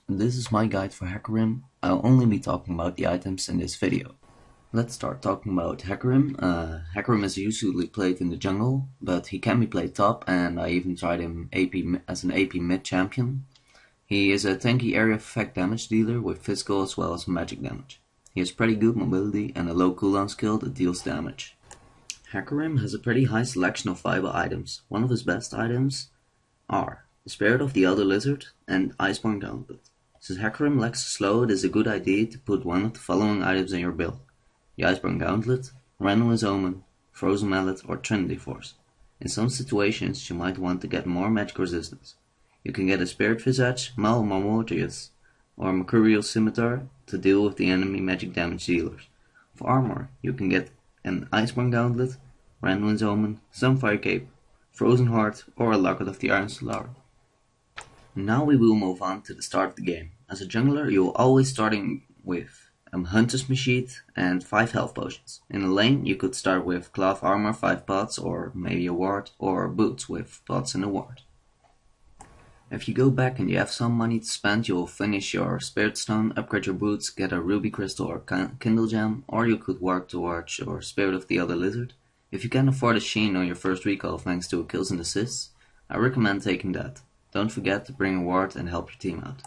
This is my guide for Hecarim. I'll only be talking about the items in this video. Let's start talking about Hecarim. Hecarim is usually played in the jungle, but he can be played top, and I even tried him as an AP mid champion. He is a tanky area of effect damage dealer with physical as well as magic damage. He has pretty good mobility and a low cooldown skill that deals damage. Hecarim has a pretty high selection of viable items. One of his best items are the Spirit of the Elder Lizard and Iceborne Gauntlet. Since Hecarim lacks slow, it is a good idea to put one of the following items in your build: the Iceborne Gauntlet, Randomless Omen, Frozen Mallet, or Trinity Force. In some situations, you might want to get more magic resistance. You can get a Spirit Visage, Mal Marmortius, or Mercurial Scimitar to deal with the enemy magic damage dealers. For armor, you can get an Iceborne Gauntlet, Randomless Omen, Sunfire Cape, Frozen Heart, or a Locket of the Iron Solar. Now we will move on to the start of the game. As a jungler, you will always starting with Hunter's Machete and 5 health potions. In a lane, you could start with Cloth Armor, 5 pots, or maybe a ward, or boots with pots and a ward. If you go back and you have some money to spend, you will finish your Spirit Stone, upgrade your boots, get a Ruby Crystal or Kindle Gem, or you could work towards your Spirit of the Elder Lizard. If you can afford a Sheen on your first recall thanks to kills and assists, I recommend taking that. Don't forget to bring a ward and help your team out.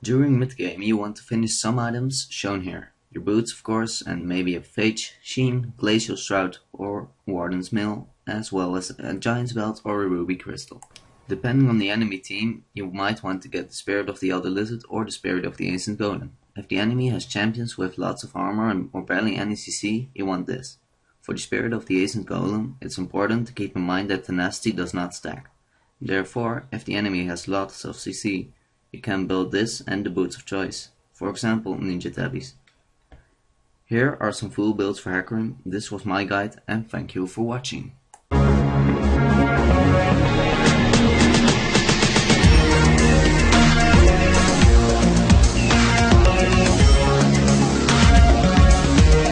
During mid-game, you want to finish some items shown here. Your boots, of course, and maybe a Phage, Sheen, Glacial Shroud, or Warden's Mail, as well as a Giant's Belt or a Ruby Crystal. Depending on the enemy team, you might want to get the Spirit of the Elder Lizard or the Spirit of the Ancient Golem. If the enemy has champions with lots of armor or barely any CC, you want this. For the Spirit of the Ancient Golem, it's important to keep in mind that tenacity does not stack. Therefore, if the enemy has lots of CC, you can build this and the boots of choice, for example Ninja Tabbies. Here are some full builds for Hecarim. This was my guide, and thank you for watching.